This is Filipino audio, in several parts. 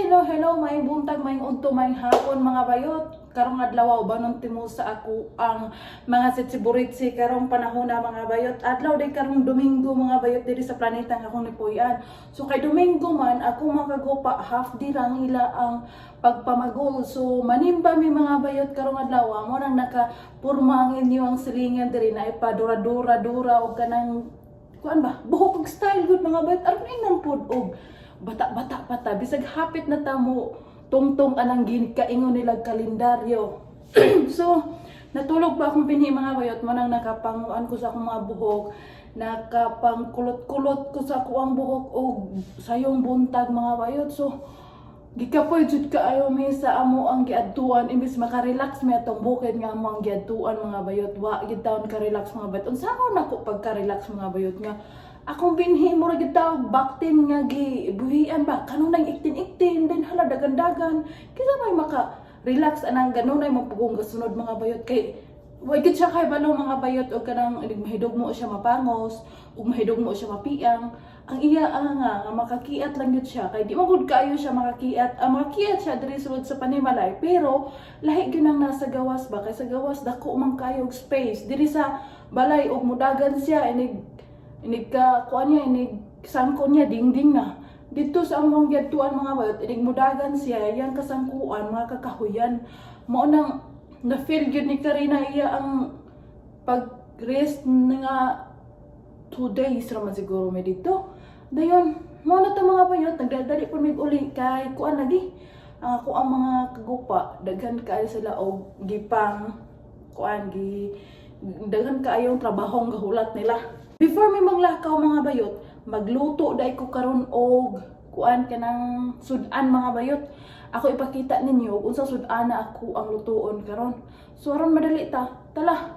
Hello, may buntag, may udto, may hapon mga bayot. Karong adlaw banon timo sa ako ang mga sitsiburitsi karong panahon na mga bayot. Adlaw day karong Domingo mga bayot diri sa planeta nga akong nipuy-an. So kay Domingo man ako makagupa half di lang ila ang pagpamagol. So manimba mi mga bayot karong adlaw mo nang nakapurma ang inyong silingan diri na ipadura-dura og kanang kuan ba buhok og style good mga bayot aron inang pud og bata-bata pa ta bisag hapit na ta mo tungtong anang kaingon nila kalendaryo. So natulog pa akong binhi mga bayot mo nang nakapanguan ko sa akong mga buhok, nakapangkulot-kulot ko sa akong buhok og sayong buntag mga bayot. So gikapoy jud kaayo mi sa amo ang giadtuan imbis maka-relax mi atong bukid nga amo ang giadtuan mga bayot. Wa gid taon ka-relax mga bayot. Unsa nako pagka-relax mga bayot nga akong binhi mo ra gid tawag baktin nga gibuhian ba kanunay iktin-iktin din hala dagan-dagan kisa may maka relax anang ganunay mo pugong gasunod mga bayot kay way gid siya kay balo mga bayot og kanang mahidog mo siya mapangos ug mahidog mo siya mapiang ang iya nga makakiat lang gid siya kay di magud kaayo siya makakiat makakiat siya diri sulod sa panimalay pero lahi gyud nang nasa gawas ba kay sa gawas dako man kayo og space diri sa balay og mudagan siya inig ka kuan niya inig sangko niya dingding na dito sa among giadtuan mga bayot inig mudagan siya yang kasangkuan mga kakahuyan mao nang na feel gyud ni Karina iya ang pag rest nga 2 days ra man siguro mi dito dayon mao na ta mga bayot nagdadali po mig uli kay kuan lagi ako ang mga kagupa daghan kaayo sila og gipang kuan daghan kaayong trabahong gahulat nila. Before may manglakaw mga bayot, magluto day ko karon og kuan kanang sudan mga bayot. Ako ipakita ninyo kung sa sudan na ako ang lutuon karon. So aron madali ta. Tala.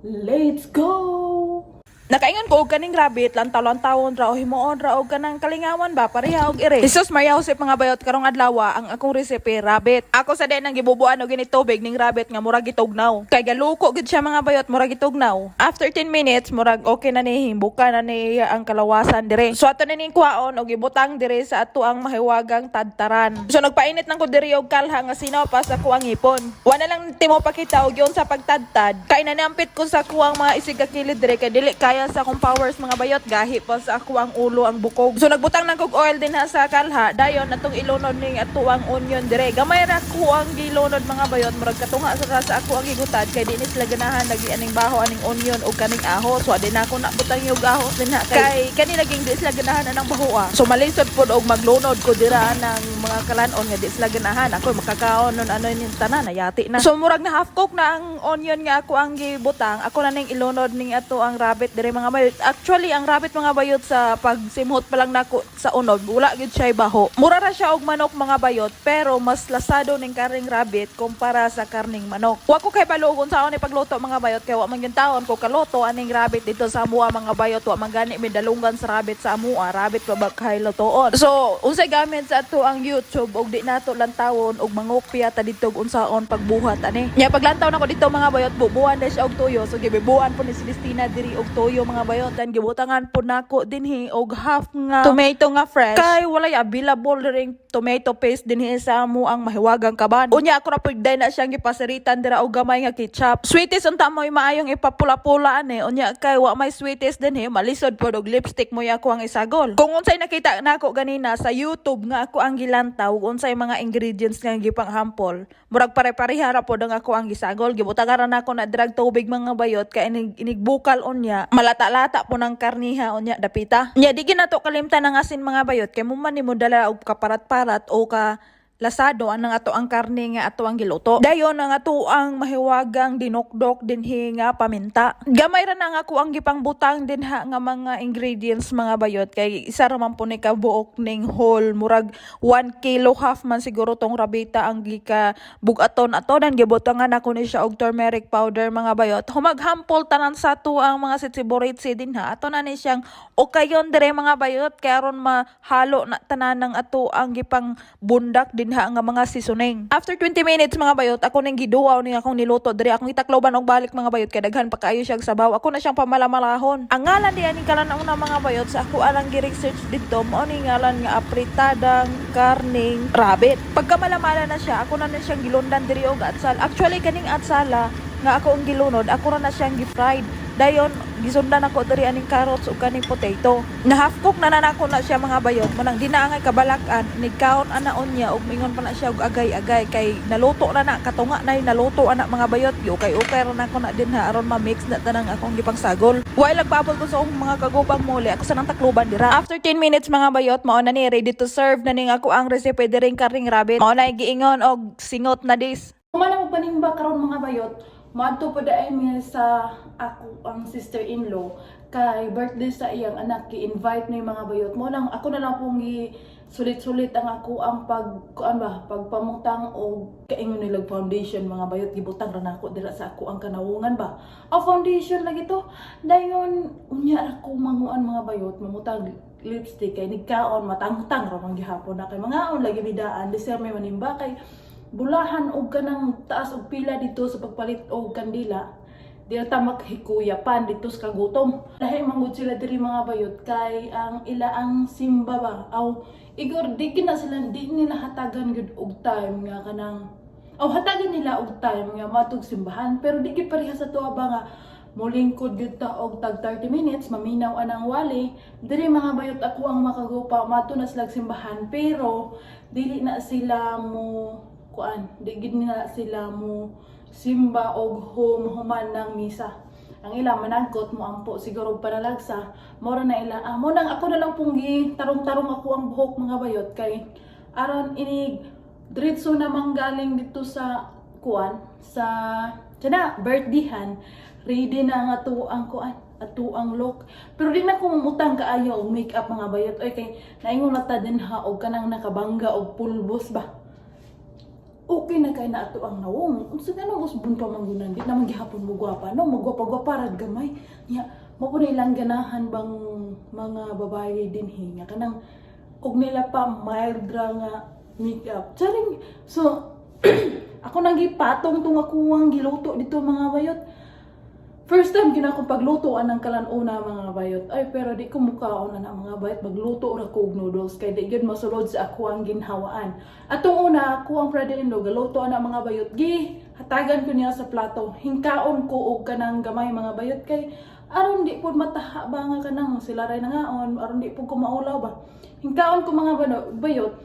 Let's go. Nakaingan ko og kaning rabbit lantaw-lantawon ra o himuon ra og kanang kalingawan ba pareha og ire. Jesus Maria Josep mga bayot karong adlaw ang akong recipe rabbit. Ako sa din ang gibubuan og gini tubig ning rabbit nga murag gitugnaw. Kay galuko gid siya mga bayot murag gitugnaw. After 10 minutes murag okay na ni himbuka na ni ang kalawasan dire. So ato na ning kuhaon og ibutang dire sa ato ang mahiwagang tadtaran. So nagpainit nang ko diri og kalha nga sinaw pa sa kuang ipon. Wa na lang timo pakita og yon sa pagtadtad. Kay nanampit ko sa kuang mga isig ka kilid dire kay dili kaya sa akong powers mga bayot gahi pa sa ako ang ulo ang bukog. So nagbutang nang kog oil din ha sa kalha dayon natong ilunod ning ato ang onion dire. Gamay ra ko ang gilunod mga bayot murag katunga sa ako ang higutad kay dinhi sila ganahan lagi aning baho aning onion ug kaning ahos. So din ako na butang yung ahos din ha kay kani laging di sila ganahan anang bahoa. So malisod pod og maglunod ko dira ng mga kalanon nga di sila ganahan. Ako makakaon nun ano ning tanan nayati na. So murag na half cook na ang onion nga ako ang gibutang. Ako na ning ilunod ning ato ang rabbit dire mga bayot. Actually ang rabbit mga bayot sa pagsimhot pa lang nako sa unod wala gid siya baho. Mura ra siya og manok mga bayot pero mas lasado ning karning rabbit kumpara sa karning manok. Wa ko kay balugon sa ni pagluto mga bayot kay wa man gyud taon ko kaluto aning rabbit dito sa amua mga bayot wa man gani mi dalungan sa rabbit sa amua rabbit pa ba kay lutoon. So unsay gamit sa ato ang YouTube og di nato lantawon og mangopya ta dito og unsaon pagbuhat ani. Nya paglantaw nako dito mga bayot bubuan na siya og tuyo so gibibuan po ni Celestina diri og tuyo mga bayot dan gibutangan po nako dinhi og half nga tomato nga fresh kay walay available ring tomato paste dinhi sa amo ang mahiwagang kaban. Unya ako ra pud day na siyang gipasiritan dira og gamay nga ketchup. Sweeties unta mo'y maayong ipapula-pula ani unya kay wa may sweeties dinhi malisod pod og lipstick mo'y ako ang isagol. Kung unsay nakita nako ganina sa YouTube nga ako ang gilantaw unsay mga ingredients nga gipanghampol murag pare-pareha ra pod ang ako ang gisagol. Gibutangan ra nako na drag tubig mga bayot kay inigbukal unya malata-lata po ng karniha unya dapita. Nya di ginato kalimtan ng asin mga bayot kay mo man nimo dala og kaparat-parat o ka lasado anang ato ang karne nga ato ang giluto. Dayon ang ato ang mahiwagang dinokdok dinhi nga paminta. Gamay ra na nga ako ang gipangbutang dinha nga mga ingredients mga bayot kay isa ra man po ni kabuok ning whole murag 1 kilo half man siguro tong rabita ang gika bugaton ato dan gibutangan ako ni siya og turmeric powder mga bayot. Humaghampol tanan sa ato ang mga sitsiboritsi dinha ato na ni siyang okayon dire mga bayot kay aron mahalo na tanan ng ato ang gipang bundak dinha nga mga seasoning. After 20 minutes mga bayot, ako nang giduwaw ni akong niluto diri akong itakloban og balik mga bayot kay daghan pa kaayo siya sabaw. Ako na siyang pamalamalahon. Ang ngalan diyan ni kalanaong na mga bayot sa ako alang gi-research dito mao ni ngalan nga apritadang karning rabbit. Pagka malamala na siya, ako na siyang gilundan diri og atsal. Actually kaning atsala nga ako ang gilunod, ako na siyang gi-fried. Dayon gisundan ako diri aning carrots ug kaning potato. Na half cook na nanako na siya mga bayot. Manang dinaangay kabalakan, nigkaon anaon niya ug mingon pa na siya og agay-agay kay naluto na katunga na naluto ana mga bayot. Yo kay okay ra na ko na din ha aron ma-mix na tanang akong gipangsagol. While nagbabol ko sa akong mga kagubang muli, ako sa nang takluban dira. After 10 minutes mga bayot, mao na ni ready to serve na ning ako ang recipe diring karning rabbit. Mao na giingon og singot na dis. Kumala mo panimba karon mga bayot, madto pa daay mi sa ako ang sister-in-law kay birthday sa iyang anak, gi-invite na yung mga bayot mo lang. Ako na lang pong sulit-sulit ang ako ang pagpamutang o kaingon nilag foundation mga bayot, gibutang ra nako dira sa ako ang kanawungan ba. O foundation lagi to. Dayon unya ako manguan mga bayot, mamutang lipstick kay nigkaon matangtang ra man gihapon na kay mga on lagi bidaan deserve may manimba kay bulahan og kanang taas og pila dito sa pagpalit og kandila. Di ta maghikuyapan dito sa kagutom. Dahil mangud sila diri mga bayot kay ang ila ang simba ba. Aw igor di na sila di nila hatagan gud og time nga kanang hatagan nila og time nga matug simbahan pero di gid pareha sa tuwa ba nga molingkod gyud ta og tag 30 minutes maminaw anang wali diri mga bayot ako ang makagupa mato na sila simbahan pero dili na sila mo di gid na sila mo simba og human ng misa. Ang ila managkot mo ampo siguro panalagsa mora na ila mo nang ako na lang pong tarong-tarong ako ang buhok mga bayot kay aron inig diretso na manggaling dito sa sa birthdayhan ready na nga to ang ato ang look pero di na ko mamutang kaayo og makeup mga bayot oy kay naingon na ta din ha og kanang nakabangga og pulbos ba. Okay na kay na ato ang nawong. Unsa ganong usbon pa manggunan di na magihapon mo gwapa no magwapa-gwapa rad gamay. Nya mo po nilang ganahan bang mga babae dinhi nga kanang og nila pa mild ra nga makeup. Charing so ako nang gipatong tong ako ang giluto dito mga bayot. First time gina akong paglutoan ng kalanuna mga bayot. Ay pero di ko mukaon na mga bayot magluto ra ko og noodles kay di gyud masulod sa ako ang ginhawaan. Atong una ako ang brother-in-law galuto na mga bayot. Hatagan ko niya sa plato. Hingkaon ko og kanang gamay mga bayot kay aron di pud mataha ba nga kanang sila ray nangaon aron di pud ko maulaw ba. Hingkaon ko mga bayot.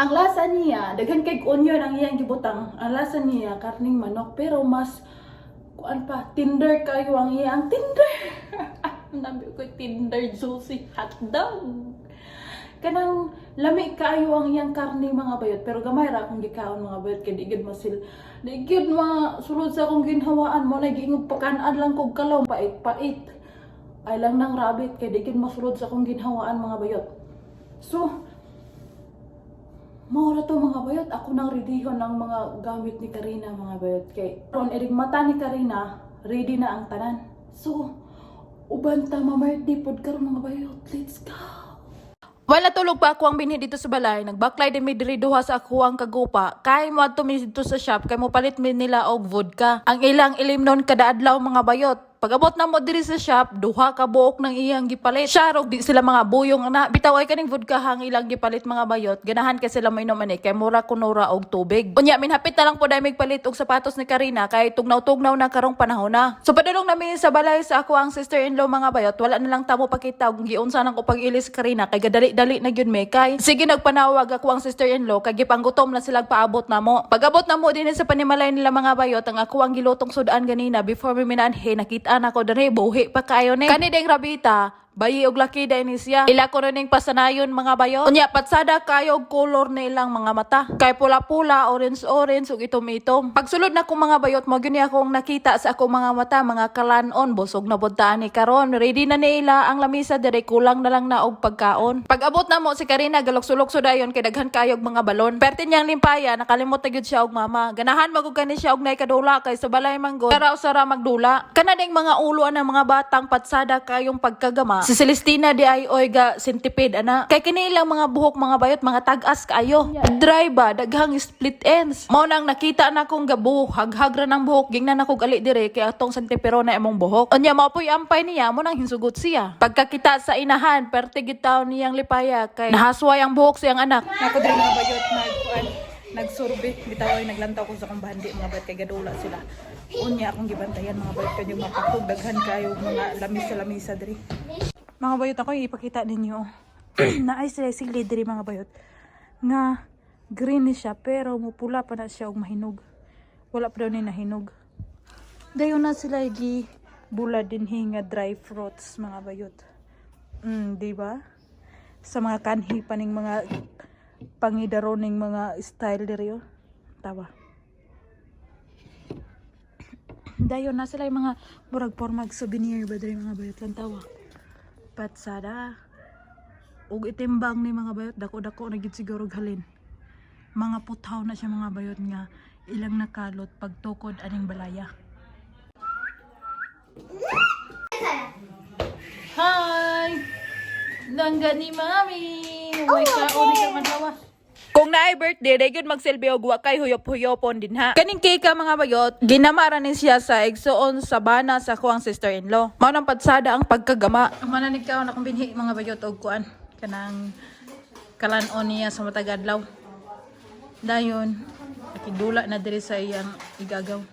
Ang lasa niya daghan kay onion ang iyang gibutang. Ang lasa niya karning manok pero mas Tinder kayo ang iyang Tinder. Nabi ko Tinder juicy hotdog. Kanang lami kayo ang iyang karne mga bayot pero gamay ra akong gikaon mga bayot kay di gid masulod sa akong ginhawaan mo na giingog pakanan lang kog kalaw pait ay lang nang rabbit kay di gid masulod sa akong ginhawaan mga bayot. So maura to mga bayot, ako nang readyhon ang mga gamit ni Karina mga bayot kay ron erig mata ni Karina, ready na ang tanan. So, uban ta mamardi pod karon mga bayot. Let's go. Wala tulog pa ako ang binhi dito sa balay. Nagbaklay din mi diri duha sa ako ang kagupa. Kay mo adto mi dito sa shop kay mo palit mi nila og vodka. Ang ilang ilim noon kada adlaw mga bayot. Pag-abot na mo diri sa shop, duha ka buok ng iyang gipalit. Syarog di sila mga buyong na bitaw ay kaning vodka hang ilang gipalit mga bayot. Ganahan kay sila mainom ani kay mura kunura og tubig. Unya minhapit na lang po dai mig palit og sapatos ni Karina kay tugnaw-tugnaw na karong panahon na. So padulong namin sa balay sa ako ang sister-in-law mga bayot. Wala na lang tamo pakita og giunsa nang ko pag-ilis Karina kay gadali-dali na gyud me kay sige nagpanawag ako ang sister-in-law kay gipanggutom na sila paabot namo. Pag-abot namo din sa panimalay nila mga bayot ang ako ang gilutong sudan ganina before mi minanhe nakita ako dere buhi pa kayo ni kani ding rabita bayi og laki da ini siya ila ko ning pasanayon mga bayot unya patsada kayo og color na ilang mga mata kay pula-pula orange ug itom-itom pagsulod na ko mga bayot mo gyud akong nakita sa ako mga mata mga kalanon busog na buntaan ni karon ready na nila ang lamisa dire kulang na lang na og pagkaon pag-abot na mo si Karina galok-sulok dayon kay daghan kayo og mga balon perti niyang limpaya nakalimot na gyud siya og mama ganahan magug kani siya og nay kadula kay sa balay manggod pero usara magdula kana ding mga ulo ng mga batang patsada kayong pagkagama si Celestina di ay oy ga centipede ana. Kay kini ilang mga buhok mga bayot mga tag-as kaayo. Dry ba daghang split ends. Mao nang nakita na kong gabu haghag ra ng buhok gingnan ako gali dire kay atong santipero na imong buhok. Unya mao poy ampay niya mo nang hinsugot siya. Pagkakita sa inahan pertigid taon niyang lipaya kay nahasway ang buhok siyang anak. Nako dire mga bayot nagsurbe bitaw ay naglantaw ko sa kong bandi mga bayot kay gadula sila. Unya akong gibantayan mga bayot kanyo mapakog daghan kayo mga lamisa diri. Mga bayot ako ipakita ninyo. Na ay sili diri mga bayot. Nga green siya pero mupula pa na siya og mahinog. Wala pa daw ni nahinog. Dayon na sila gi bulad din nga dry fruits mga bayot. Di ba? Sa mga kanhi paning mga pangidaroning mga style diri oh. Tawa. Dayon na sila yung mga murag formag souvenir ba diri mga bayot lang tawa. Patsada. Ug itimbang ni mga bayot dako-dako na gid siguro halin. Mga puthaw na siya mga bayot nga ilang nakalot pagtukod aning balaya. Hi! Langga ni Mami! Huwag ka uni ka madlawa. Kung naay birthday, day gyud magselfie og wa kay huyop-huyopon din ha. Kaning cake mga bayot, ginamara ni siya sa igsoon sa bana sa kuang sister-in-law. Mao nang padsada ang pagkagama. Manan ikaw na kung binhi mga bayot og kuan kanang kalan-on niya sa matag adlaw. Dayon, nakidula na diri sa iyang igagaw.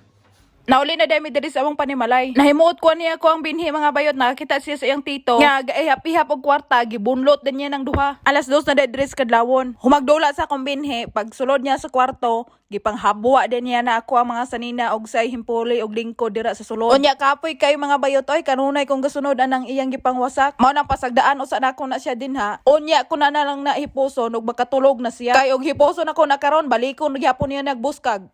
Nauli na dami diri sa among panimalay. Nahimuot ko niya ko ang binhi mga bayot nakakita siya sa iyang tito. Nga gaihap-ihap og kwarta gibunlot din niya ng duha. Alas 2 na diri sa kadlawon. Humagdula sa akong binhi pagsulod niya sa kwarto gipanghabwa din niya na ako ang mga sanina og say himpuli og lingkod dira sa sulod. Unya kapoy kay mga bayot oy kanunay kung gasunod anang iyang gipangwasak. Mao nang pasagdaan usa na ako na siya din ha. Unya ko na lang na hipuson og makatulog na siya. Kay og hipuson ako na karon balikon gyapon niya nagbuskag.